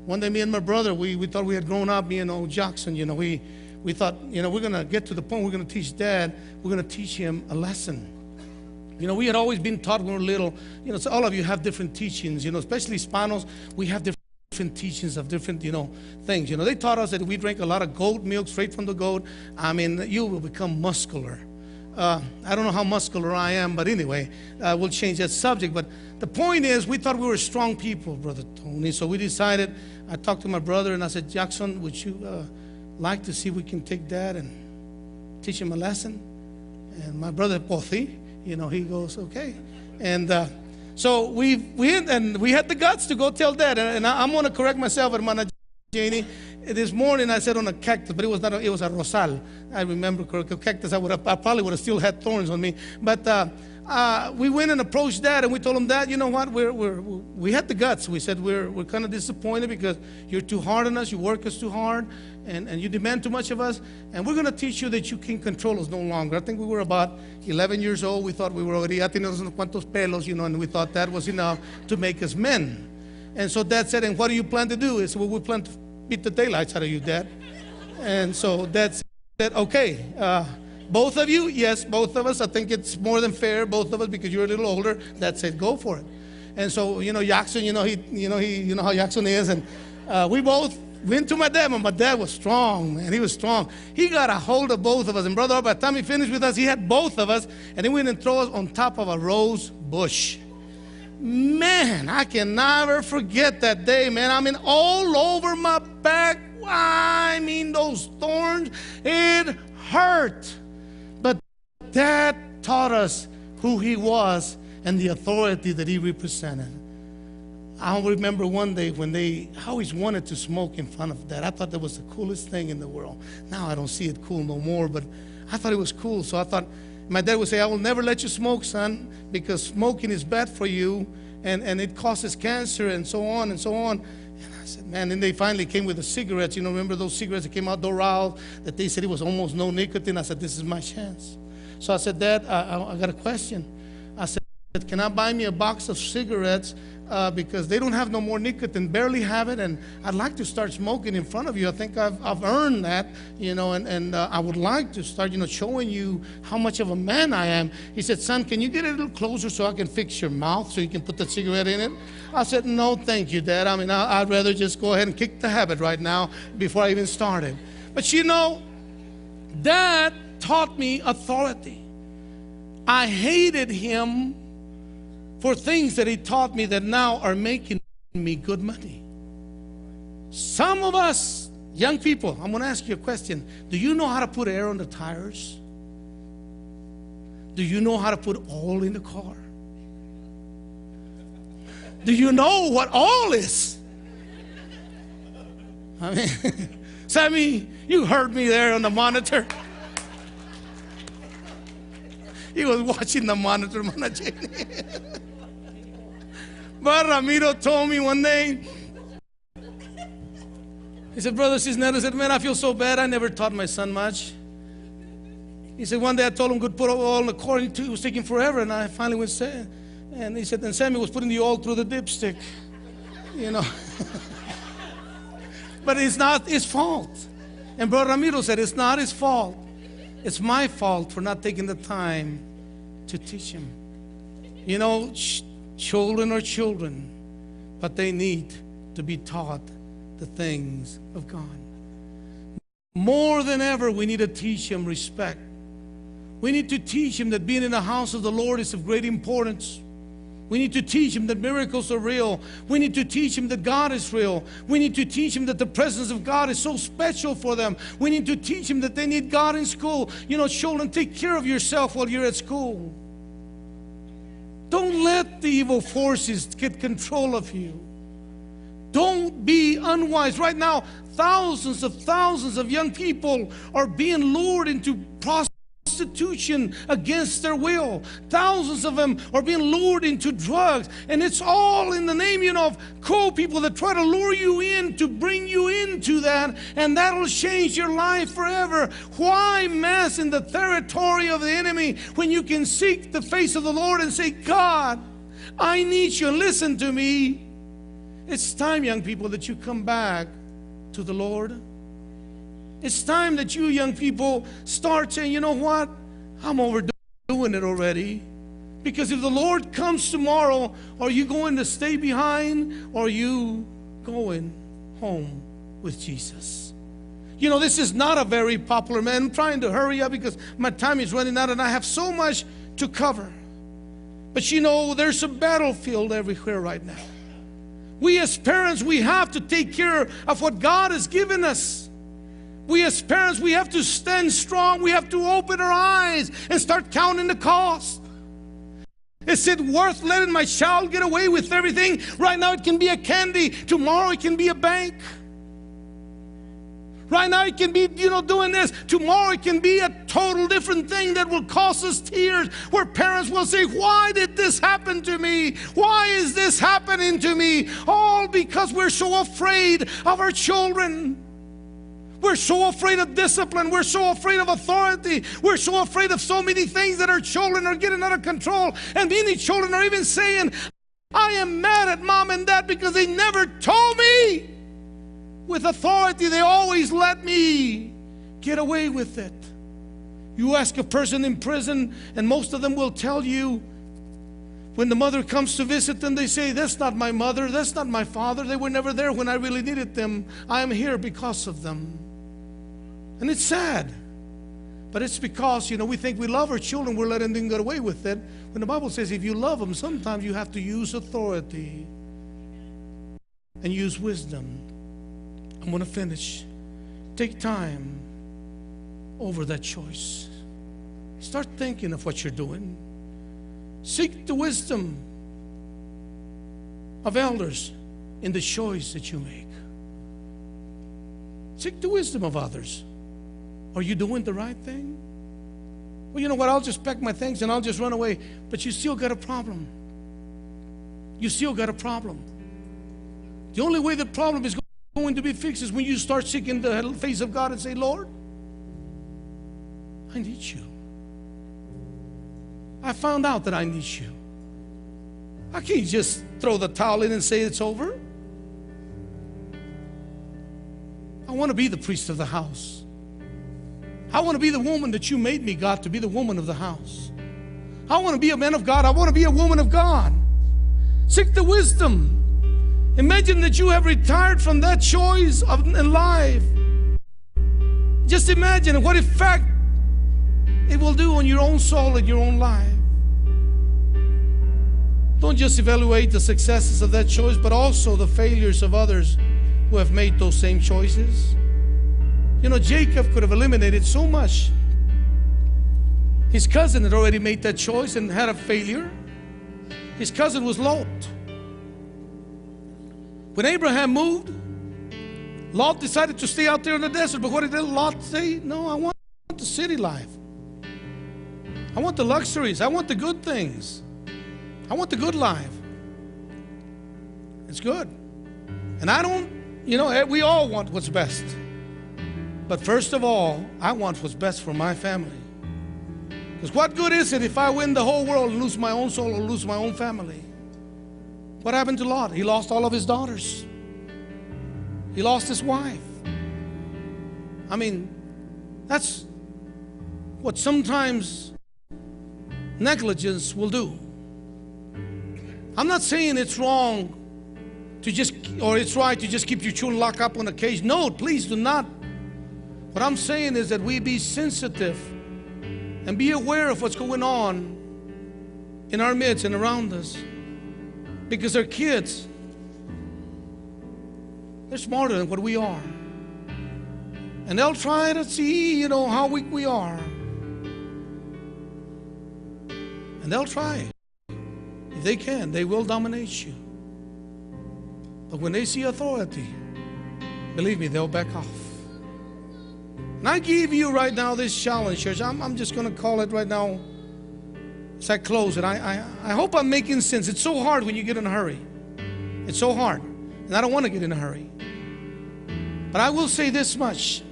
One day, me and my brother, we thought we had grown up, me and old Jackson, we thought, we're going to get to the point we're going to teach Dad, we're going to teach him a lesson. We had always been taught when we were little, so all of you have different teachings, especially Hispanos, we have different teachings of different, things. They taught us that if we drank a lot of goat milk straight from the goat, you will become muscular. I don't know how muscular I am, but anyway, we'll change that subject. But the point is, we thought we were strong people, Brother Tony. So we decided, I talked to my brother and I said, Jackson, would you like to see if we can take Dad and teach him a lesson? And my brother, Pothi, he goes, okay. And so we had the guts to go tell Dad. And I'm going to correct myself, hermana Janie. This morning I said on a cactus, but it was not. It was a rosal. I remember correctly. Cactus. I probably would have still had thorns on me. But we went and approached Dad, and we told him, Dad, you know what? We had the guts. We said we're kind of disappointed because you're too hard on us. You work us too hard, and you demand too much of us. And we're going to teach you that you can control us no longer. I think we were about 11 years old. We thought we were already teníamos unos cuantos pelos, and we thought that was enough to make us men. And so Dad said, and what do you plan to do? I said, well, we plan to beat the daylights out of you, Dad. And so Dad said, okay, both of you? Yes, both of us. I think it's more than fair, both of us, because you're a little older. Dad said, go for it. And so, Jackson, you know how Jackson is. And we both went to my dad, and my dad was strong, man. He was strong. He got a hold of both of us. And brother, by the time he finished with us, he had both of us, and he went and threw us on top of a rose bush. Man, I can never forget that day, man. All over my back. Those thorns, it hurt. But Dad taught us who he was and the authority that he represented. I remember one day when I always wanted to smoke in front of Dad. I thought that was the coolest thing in the world. Now I don't see it cool no more, but I thought it was cool. So I thought, my dad would say, I will never let you smoke, son, because smoking is bad for you, and it causes cancer, and so on and so on. And I said, man, and they finally came with the cigarettes. Remember those cigarettes that came out, Doral, that they said it was almost no nicotine? I said, this is my chance. So I said, Dad, I got a question. I said, can I buy me a box of cigarettes? Because they don't have no more nicotine, barely have it, and I'd like to start smoking in front of you. I think I've earned that, and I would like to start, showing you how much of a man I am. He said, son, can you get a little closer so I can fix your mouth so you can put the cigarette in it? I said, no, thank you, Dad. I'd rather just go ahead and kick the habit right now before I even started. But Dad taught me authority. I hated him for things that he taught me that now are making me good money. Some of us, young people, I'm going to ask you a question. Do you know how to put air on the tires? Do you know how to put oil in the car? Do you know what oil is? Sammy, you heard me there on the monitor. He was watching the monitor, But Ramiro told me one day, he said, Brother Cisneros, said, man, I feel so bad. I never taught my son much. He said, one day I told him to put oil in the car, and it was taking forever, and I finally went, and he said, and Sammy was putting the oil through the dipstick, But it's not his fault. And Brother Ramiro said, it's not his fault. It's my fault for not taking the time to teach him. Children are children, but they need to be taught the things of God. More than ever, we need to teach him respect. We need to teach him that being in the house of the Lord is of great importance. We need to teach him that miracles are real. We need to teach him that God is real. We need to teach him that the presence of God is so special for them. We need to teach him that they need God in school. Children, take care of yourself while you're at school. Don't let the evil forces get control of you. Don't be unwise. Right now, thousands of young people are being lured into prostitution against their will. Thousands of them are being lured into drugs. And it's all in the name, of cool people that try to lure you in, to bring you into that, and that'll change your life forever. Why mess in the territory of the enemy when you can seek the face of the Lord and say, God, I need you. Listen to me. It's time, young people, that you come back to the Lord. It's time that you young people start saying, you know what? I'm overdoing it already. Because if the Lord comes tomorrow, are you going to stay behind, or are you going home with Jesus? You know, this is not a very popular man. I'm trying to hurry up because my time is running out and I have so much to cover. But you know, there's a battlefield everywhere right now. We as parents, we have to take care of what God has given us. We as parents, we have to stand strong. We have to open our eyes and start counting the cost. Is it worth letting my child get away with everything? Right now it can be a candy. Tomorrow it can be a bank. Right now it can be, doing this. Tomorrow it can be a total different thing that will cause us tears, where parents will say, why did this happen to me? Why is this happening to me? All because we're so afraid of our children. We're so afraid of discipline. We're so afraid of authority. We're so afraid of so many things that our children are getting out of control. And many children are even saying, I am mad at mom and dad because they never told me. With authority, they always let me get away with it. You ask a person in prison, and most of them will tell you, when the mother comes to visit them, they say, that's not my mother, that's not my father. They were never there when I really needed them. I am here because of them. And it's sad. But it's because, we think we love our children, we're letting them get away with it. When the Bible says if you love them, sometimes you have to use authority and use wisdom. I'm going to finish. Take time over that choice. Start thinking of what you're doing. Seek the wisdom of elders in the choice that you make. Seek the wisdom of others. Are you doing the right thing? Well, you know what? I'll just pack my things and I'll just run away. But you still got a problem. You still got a problem. The only way the problem is going to be fixed is when you start seeking the face of God and say, Lord, I need you. I found out that I need you. I can't just throw the towel in and say it's over. I want to be the priest of the house. I want to be the woman that you made me, God, to be the woman of the house. I want to be a man of God. I want to be a woman of God. Seek the wisdom. Imagine that you have retired from that choice in life. Just imagine what effect it will do on your own soul and your own life. Don't just evaluate the successes of that choice, but also the failures of others who have made those same choices. Jacob could have eliminated so much. His cousin had already made that choice and had a failure. His cousin was Lot. When Abraham moved, Lot decided to stay out there in the desert. But what did Lot say? No, I want the city life. I want the luxuries. I want the good things. I want the good life. It's good. And I don't, we all want what's best. But first of all, I want what's best for my family. Because what good is it if I win the whole world and lose my own soul or lose my own family? What happened to Lot? He lost all of his daughters. He lost his wife. I mean, that's what sometimes negligence will do. I'm not saying it's wrong to it's right to just keep your children locked up on a cage. No, please do not. What I'm saying is that we be sensitive and be aware of what's going on in our midst and around us. Because our kids, they're smarter than what we are. And they'll try to see, how weak we are. And they'll try. If they can, they will dominate you. But when they see authority, believe me, they'll back off. And I give you right now this challenge, church. I'm just going to call it right now as I close it. I hope I'm making sense. It's so hard when you get in a hurry. It's so hard. And I don't want to get in a hurry. But I will say this much.